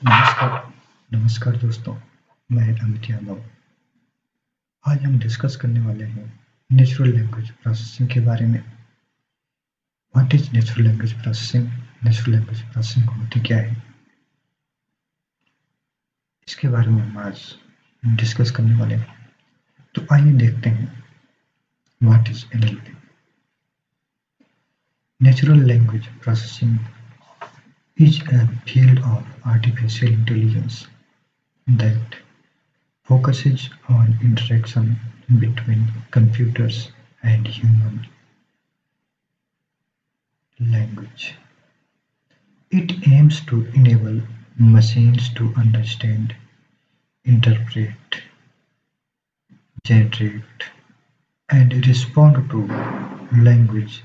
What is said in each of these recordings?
नमस्कार नमस्कार दोस्तों, मैं अमित यादव। आज हम डिस्कस करने वाले हैं नेचुरल लैंग्वेज प्रोसेसिंग के बारे में। What is natural language processing? Natural language processing होती क्या है, इसके बारे में हम आज डिस्कस करने वाले हैं। तो आइए देखते हैं what is NLP. Natural language processing is a field of artificial intelligence that focuses on interaction between computers and human language. It aims to enable machines to understand, interpret, generate, and respond to language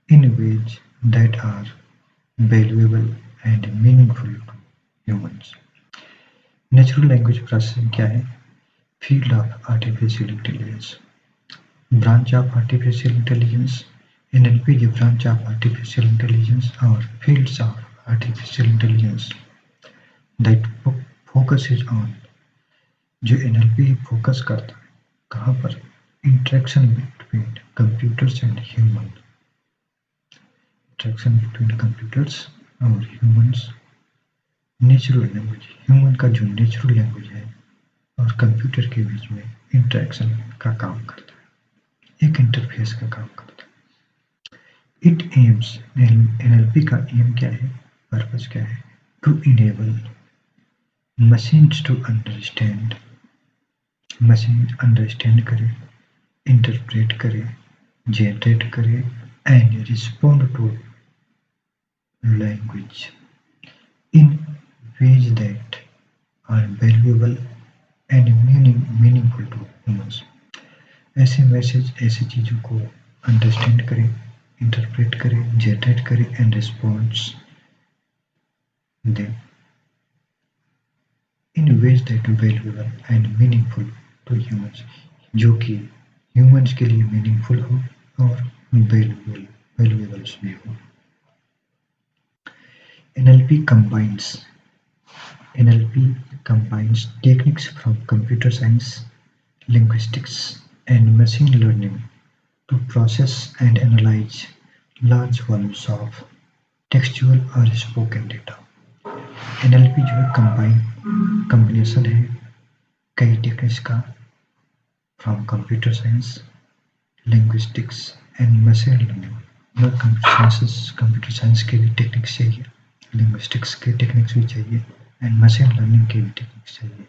in ways that are valuable and meaningful to humans. Natural language processing क्या है? Field of artificial intelligence, branch of artificial intelligence. NLP is a branch of artificial intelligence or fields of artificial intelligence that focuses on, जो NLP focus करता है कहाँ पर? Interaction between computers and human, interaction between computers और humans. Natural language, human का जो natural language है और कंप्यूटर के बीच में इंटरेक्शन का काम करता है, एक इंटरफेस का काम करता है। इट एम्स, एनएलपी का एम क्या है, पर्पस क्या है? To enable machines to understand, machine understand करे, इंटरप्रेट करे, जनरेट करे and respond to language in ways that are valuable and meaningful to humans. ऐसे मैसेज, ऐसी चीज़ों को अंडरस्टैंड करे, इंटरप्रेट करे, जनरेट करे एंड रिस्पॉन्स दे in ways that valuable and meaningful to humans, जो कि ह्यूमंस के लिए मीनिंगफुल हो और वैल्यूएबल भी हो। NLP combines techniques from computer science, linguistics, and machine learning to process and analyze large volumes of textual or spoken data. NLP जो है कम्बिनेशन है कई टेक्निक्स का, from computer science, linguistics and machine learning. Computer science के भी techniques चाहिए, linguistics के techniques भी चाहिए एंड मशीन लर्निंग के भी टेक्निक्स चाहिए,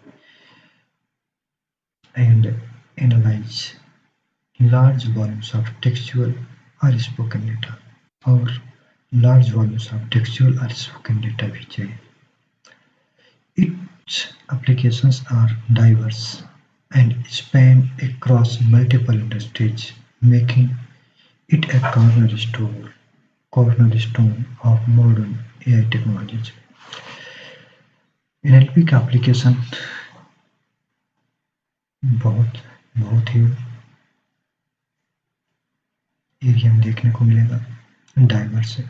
and analyse large volumes of textual और स्पोकन डेटा, और लार्ज वॉल्यूम्स ऑफ टेक्सचुअल और स्पोकन डेटा भी चाहिए। Its applications are diverse and span across multiple industries, making it a cornerstone of modern AI technologies. NLP का application बहुत ही area में देखने को मिलेगा, डाइवर्स है,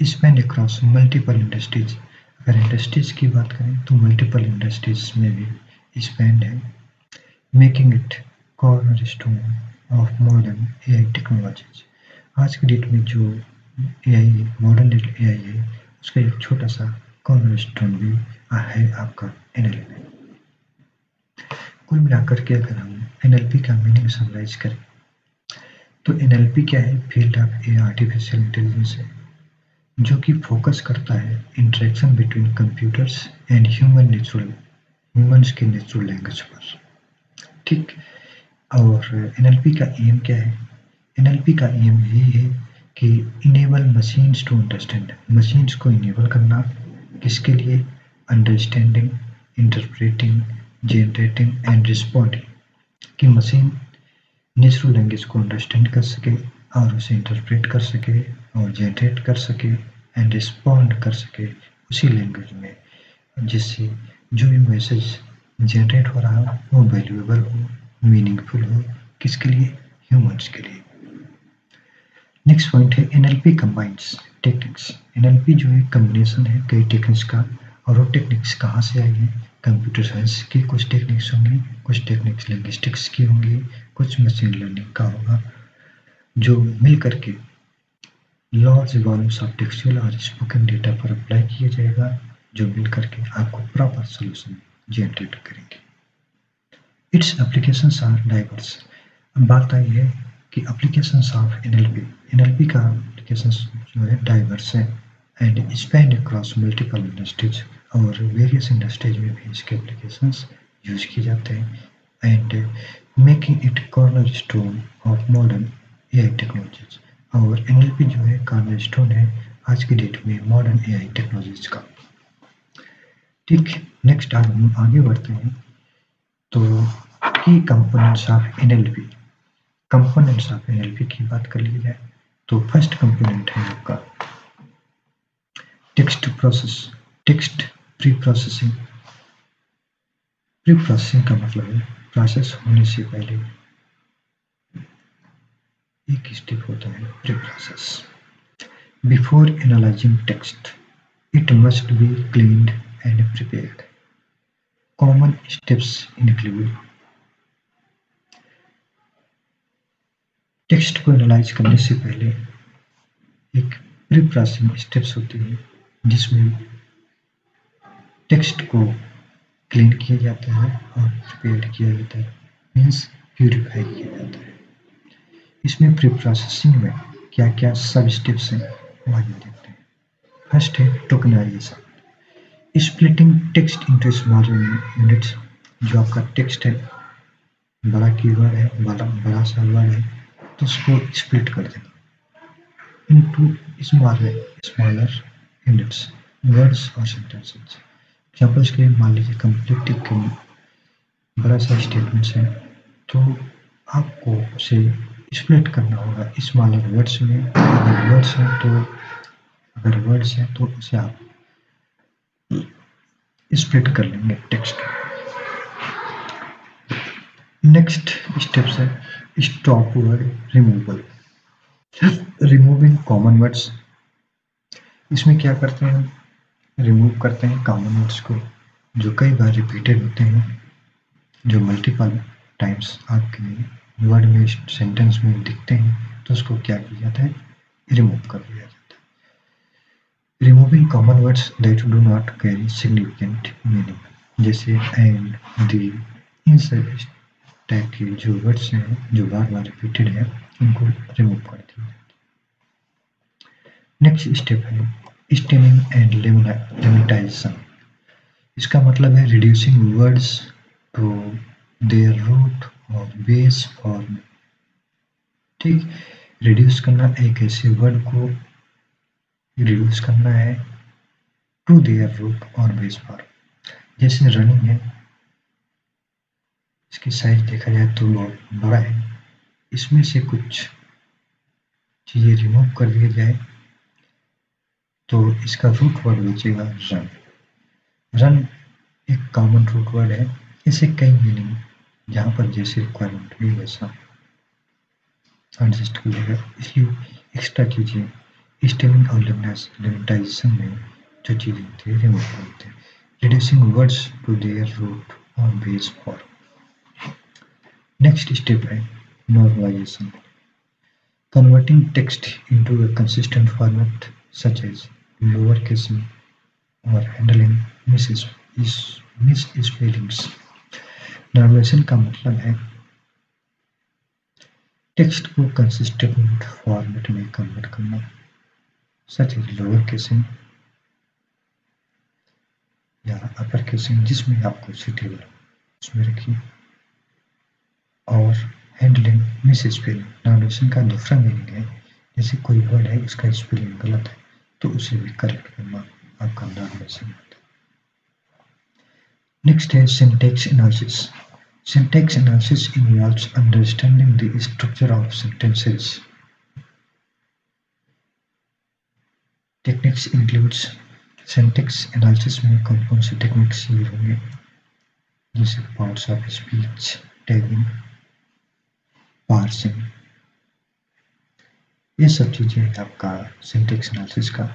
स्पैन अक्रॉस मल्टीपल इंडस्ट्रीज। अगर इंडस्ट्रीज की बात करें तो मल्टीपल इंडस्ट्रीज में भी स्पैन है, making it cornerstone of modern AI technologies. आज की डेट में जो एआई, मॉडर्न एआई है, उसका एक छोटा सा कॉर्नरस्टोन भी है आपका एनएलपी। कुल मिलाकर के अगर हम एनएलपी का मीनिंग समराइज करें तो एनएलपी क्या है? Field of A artificial intelligence है, जो कि फोकस करता है interaction between computers and humans के नेचुरल लैंग्वेज पर। ठीक, और एनएलपी का एम क्या है? एनएलपी का एम यही है कि enable machines to understand, machines को इनेबल करना, किसके लिए? Understanding, interpreting, generating and responding, कि मशीन नेचुरल लैंग्वेज को अंडरस्टैंड कर सके और उसे इंटरप्रेट कर सके और जनरेट कर सके एंड रिस्पॉन्ड कर सके उसी लैंग्वेज में, जिससे जो भी मैसेज जनरेट हो रहा हो वो वैल्यूएबल हो, मीनिंगफुल हो, किसके लिए? ह्यूमंस के लिए। नेक्स्ट पॉइंट है एनएलपी कंबाइंस टेक्निक्स। एनएलपी जो है कम्बिनेशन है कई टेक्निक्स का, और वो टेक्निक्स कहाँ से आई हैं? कंप्यूटर साइंस की कुछ टेक्निक्स होंगी, कुछ टेक्निक्स लिंग्विस्टिक्स की होंगी, कुछ मशीन लर्निंग का होगा, जो मिल करके लार्ज वॉल्यूम्स ऑफ टेक्सचुअल और स्पोकन डेटा पर अप्लाई किया जाएगा, जो मिल करके आपको प्रॉपर सोल्यूशन जनरेट करेंगे। Its applications are diverse. अब बात आई है कि एप्लीकेशंस ऑफ एनएलपी का एप्लीकेशंस जो है डाइवर्स है and span across multiple industries, और वेरियस इंडस्ट्रीज में भी इसके एप्लीकेशंस यूज किए जाते हैं and making it cornerstone of modern AI technologies. और एनएलपी जो है कॉर्नर स्टोन है आज की डेट में मॉडर्न एआई टेक्नोलॉजीज का। ठीक, नेक्स्ट हम आगे बढ़ते हैं। तो की components of NLP, components of NLP की बात कर ली जाए तो फर्स्ट कंपोनेंट है आपका text process, text pre processing. Pre processing का मतलब है प्रोसेस होने से पहले एक स्टेप होता है pre process. Before analysing text it must be cleaned and prepared. Common steps include text को एनालाइज करने से पहले एक प्री प्रोसेसिंग स्टेप्स होती है जिसमें टेक्स्ट को क्लीन किया जाता है और प्रिपेयर किया जाता है, मीन्स प्यूरिफाई किया जाता है। इसमें प्री प्रोसेसिंग में क्या क्या सब स्टेप्स हैं वो आगे देखते हैं। फर्स्ट है tokenization, splitting text into small units. जो आपका टेक्स्ट है, बड़ा कीवर्ड है, बड़ा सा वर्ड है, तो उसको स्प्लिट कर देना इनटू स्मॉलर यूनिट्स, वर्ड्स और सेंटेंसेस। एग्जाम्पल्स के मान लीजिए कंप्लीट बड़ा सा स्टेटमेंट्स है, तो आपको उसे स्प्लिट करना होगा स्मॉलर वर्ड्स में। अगर वर्ड्स हैं तो उसे आप स्प्लिट कर लेंगे टेक्स्ट। नेक्स्ट स्टेप्स है stop word removal, removing common words. इसमें क्या करते हैं, रिमूव करते हैं कॉमन वर्ड्स को जो कई बार रिपीटेड होते हैं, जो मल्टीपल टाइम्स आपके वर्ड में सेंटेंस में दिखते हैं, तो उसको क्या किया जाता है, रिमूव कर दिया जाता है। Removing common words that do not carry significant meaning, जैसे एंड, दी, इन सब टाइप के जो वर्ड्स हैं जो बार बार रिपीटेड है, इनको रिमूव कर दिया जाता है। नेक्स्ट स्टेप है स्टेमिंग एंड लेमेटाइजेशन। इसका मतलब है reducing words to their root और बेस फॉर्म। ठीक, रिड्यूस करना एक ऐसे वर्ड को रिड्यूस करना है टू देयर रूट और बेस फॉर्म। जैसे रनिंग है, इसकी साइज देखा जाए तो बहुत बड़ा है, इसमें से कुछ चीजें रिमूव कर दिया जाए तो इसका रूट वर्ड बचेगा रन। रन एक कॉमन रूट वर्ड है, इसे कई मीनिंग जहाँ पर जैसे रिक्वायरमेंट हुई वैसा एडजस्ट हो जाएगा, इसलिए एक्स्ट्रा चीज़ें स्टेमिंग और लेमेटाइजेशन में जो चीज़ें होती है रिमूव करते हैं। Reducing words to their root और बेस फॉर्म। नेक्स्ट स्टेप है normalization, converting text into a consistent format such as lower casing और हैंडलिंग मिस स्पेलिंग्स। नॉर्मलाइजेशन का मतलब है टेक्स्ट को कंसिस्टेंट फॉर्मेट में कन्वर्ट करना, सच एज लोअर केसिंग या अपर केसिंग, जिसमें आपको सूटेबल उसमें रखिए। और हैंडलिंग मिस स्पेलिंग, नॉर्मलाइजेशन का दूसरा मीनिंग है जैसे कोई वर्ड है उसका स्पेलिंग गलत है तो उसे भी करेक्ट करना आपका नॉर्मलाइजेशन होता है। नेक्स्ट है syntax analysis. Syntax analysis involves understanding the structure of sentences. Techniques includes syntax analysis में कौन कौन से टेक्निक्स यूज होंगे, जैसे parts of speech, tagging, parsing, ये सब चीज़ें हैं आपका सिंटैक्स एनालिसिस का।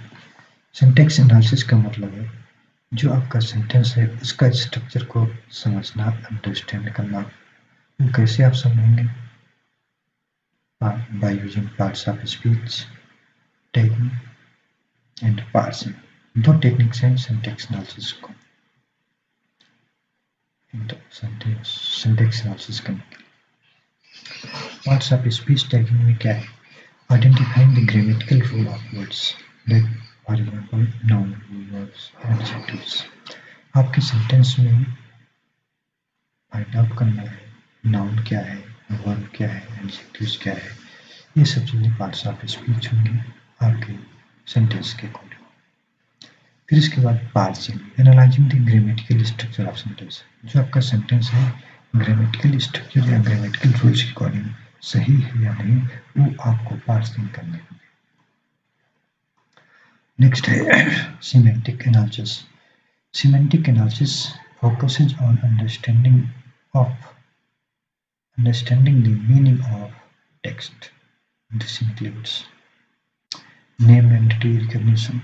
सिंटैक्स एनालिसिस का मतलब है जो आपका सेंटेंस है उसका स्ट्रक्चर को समझना, अंडरस्टैंड करना। वो कैसे आप समझेंगे? By using parts of speech, technique and parsing. दो टेक्निक्स हैं सिंटैक्स एनालिसिस को, सिंटैक्स एनालिसिस करने के लिए। पार्ट्स ऑफ स्पीच टैगिंग में क्या है? Identifying the grammatical rule of words, like for example noun, verbs, adjectives. आपके सेंटेंस में फाइंड आउट करना है नाउन क्या है, वर्ब क्या है, एडजेक्टिव्स क्या है। ये सब चीज़ें पार्ट्स ऑफ स्पीच होंगी आपके सेंटेंस के अकॉर्डिंग। फिर इसके बाद parsing, analysing the grammatical structure of sentence. जो आपका सेंटेंस है ग्रामेटिकल स्ट्रक्चर या ग्रामेटिकल रूल्स के अकॉर्डिंग सही है या नहीं, वो आपको पार्सिंग करनी होगी। नेक्स्ट है semantic analysis. Semantic analysis focuses on understanding the meaning of text. This includes name entity recognition.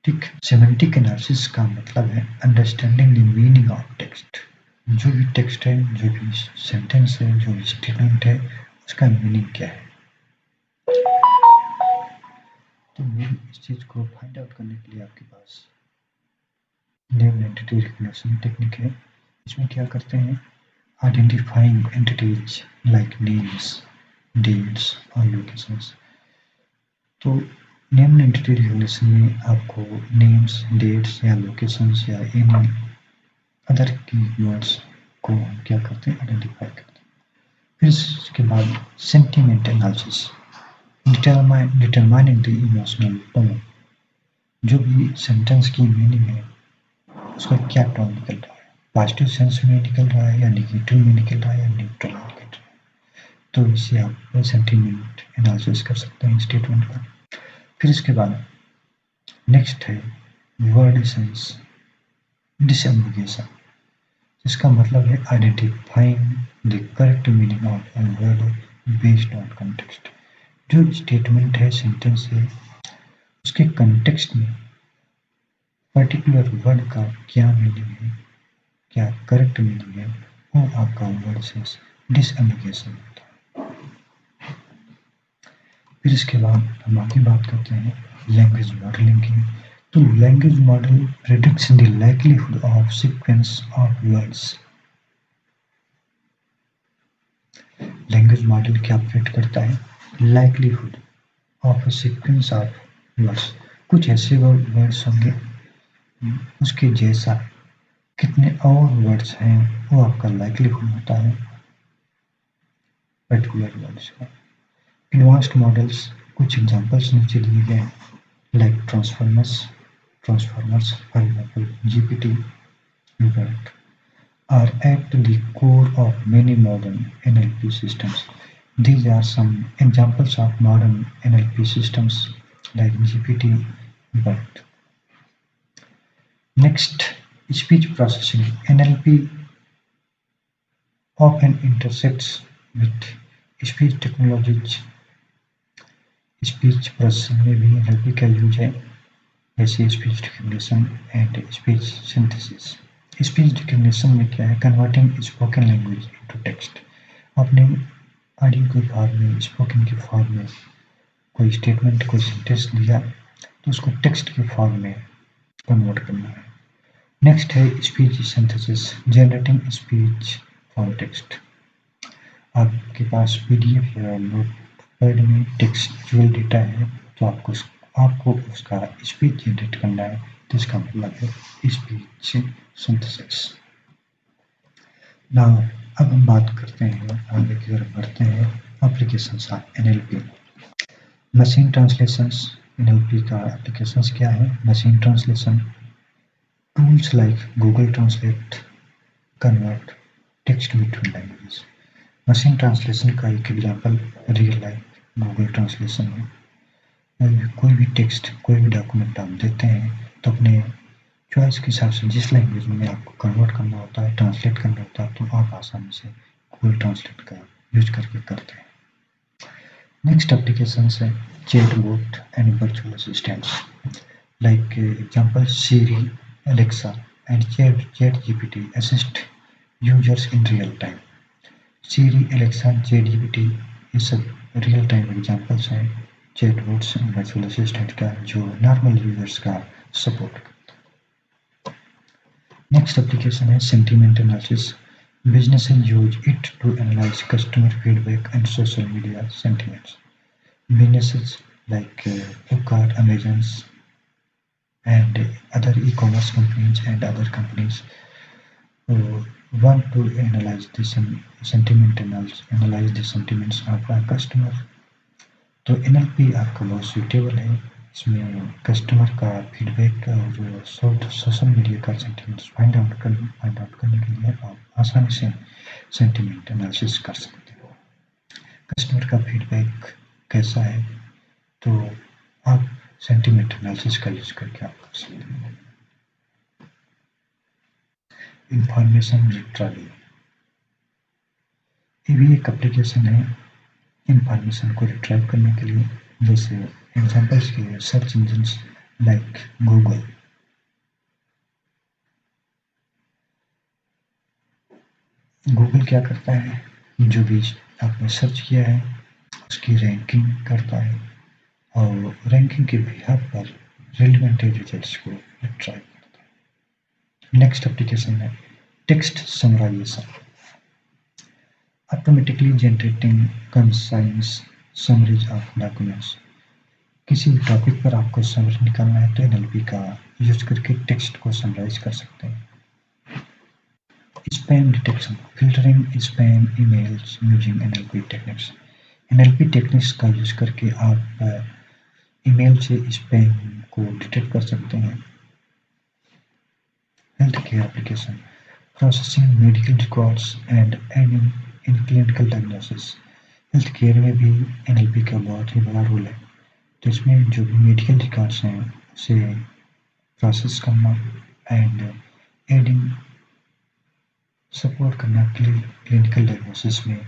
ठीक, सेमेंटिक एनालिसिस का मतलब है understanding the meaning of text. जो भी टेक्स्ट है, जो भी सेंटेंस है, जो भी स्टेटमेंट है, उसका मीनिंग क्या है। तो इस चीज को फाइंड आउट करने के लिए आपके पास नेम एंटिटी रिकग्निशन टेक्निक है। इसमें क्या करते हैं, identifying entities like names, dates और लोकेशंस। तो नेम एंटिटी रिकग्निशन में आपको नेम्स, डेट्स या लोकेशंस या एनी अदर कीवर्ड्स को हम क्या करते हैं, आइडेंटिफाई करते हैं। फिर इसके बाद sentiment analysis, determining the emotional tone. जो भी सेंटेंस की मीनिंग है उसका क्या टोन निकल रहा है, पॉजिटिव सेंस में निकल रहा है या निगेटिव में निकल रहा है या न्यूट्रल में निकल रहा है। तो इससे आप सेंटीमेंट एनालिसिस कर सकते हैं स्टेटमेंट का। फिर इसके बाद नेक्स्ट है वर्ड सेंस डिसएम्बिगुएशन, इसका मतलब है identifying the correct meaning of a word based on context. जो स्टेटमेंट है, सेंटेंस है, उसके कंटेक्स्ट में पर्टिकुलर वर्ड का क्या मीनिंग है, क्या करेक्ट मीनिंग है, वो आपका वर्ड सेंस डिसएम्बिगुएशन होता है। फिर इसके बाद हम आगे बात करते हैं लैंग्वेज मॉडलिंग की। तो language model predicts the likelihood of sequence of words. Language model क्या प्रेडिक्ट करता है, likelihood of sequence of words. कुछ ऐसे वर्ड्स होंगे उसके जैसा कितने और वर्ड्स हैं, वो आपका लाइक्लीहुड होता है पर्टिकुलर वर्ड्स का। एडवांस्ड मॉडल्स, कुछ एग्जांपल्स नीचे दिए गए हैं, like transformers for example GPT, BERT are at the core of many modern NLP systems. These are some examples of modern NLP systems like GPT, BERT. Next, speech processing. NLP often intersects with speech technologies. Speech processing में भी NLP का use है, जैसे speech recognition and speech synthesis. Speech recognition में क्या है, converting spoken language into text. आपने audio के फॉर्म में, स्पोकन के फॉर्म में कोई स्टेटमेंट, कोई सेंटेंस दिया तो उसको टेक्स्ट के फॉर्म में कन्वर्ट करना है। नेक्स्ट है speech synthesis, generating speech from text. आपके पास PDF या नोटपैड में टेक्सचुअल डेटा है तो आपको उसका स्पीच जनरेट करना है, तो इसका मतलब है स्पीच सिंथेसिस। नाउ अब हम बात करते हैं, आगे की तरफ बढ़ते हैं, applications of NLP। Machine translations, NLP का एप्लीकेशंस क्या है, machine translation tools like Google translate convert text between languages. Machine translation का एक example real life Google translation है। कोई भी टेक्स्ट, कोई भी डॉक्यूमेंट आप देते हैं तो अपने चॉइस के हिसाब से जिस लैंग्वेज में आपको कन्वर्ट करना होता है, ट्रांसलेट करना होता है, तो आप आसानी से गूगल ट्रांसलेट का यूज करके करते हैं। नेक्स्ट एप्लीकेशन है chatbot and virtual assistants. Like example, Siri, Alexa, and ChatGPT assist users in real time. Siri, Alexa, ChatGPT ये सब रियल टाइम एग्जांपल्स हैं चैटबॉट्स वर्चुअल असिस्टेंट का जो नॉर्मल यूजर्स का सपोर्ट करता है। नेक्स्ट एप्लीकेशन है sentiment analysis. Businesses use it to analyze customer feedback and social media sentiments. Businesses like Flipkart, Amazon, and other e-commerce companies and other companies want to analyze the analyze the sentiments of our customer. तो NLP आपका बहुत suitable है। इसमें customer का feedback और social media का sentiments find out करने के लिए आप आसानी से सेंटिमेंट एनालिसिस कर सकते हो। कस्टमर का फीडबैक कैसा है तो आप सेंटिमेंट एनालिसिस का यूज करके आप कर सकते हो। इंफॉर्मेशन रिट्रीवल, ये भी एक एप्लीकेशन है इंफॉर्मेशन को रिट्रीव करने के लिए। जैसे एग्जांपल्स के लिए search engines like Google. Google क्या करता है, जो भी आपने सर्च किया है उसकी रैंकिंग करता है और रैंकिंग के बिहाफ पर रेलिवेंट रिजल्ट्स को रिट्रीव करता है। नेक्स्ट एप्लीकेशन है text summarization, automatically generating concise summaries of documents. किसी भी टॉपिक पर आपको समरी निकालना है तो एनएलपी का यूज करके टेक्स्ट को समराइज कर सकते हैं। Spam detection, filtering spam emails using NLP techniques. NLP techniques का यूज करके आप ईमेल से स्पैम को डिटेक्ट कर सकते हैं। Health care application, processing medical records and adding in clinical diagnosis. Health care में भी एनएलपी का बहुत ही बड़ा रोल है। तो इसमें जो भी मेडिकल रिकॉर्ड्स हैं उसे प्रोसेस करना एंड एडिंग सपोर्ट करना क्लिनिकल डायग्नोसिस में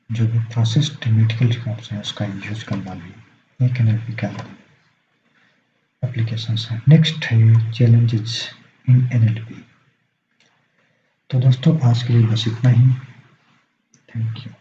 जो भी प्रोसेस्ड मेडिकल रिकॉर्ड्स हैं उसका यूज करना भी एक एनएलपी का एप्लीकेशंस है। नेक्स्ट है चैलेंजेस इन एनएलपी। तो दोस्तों आज के लिए बस इतना ही। Thank you.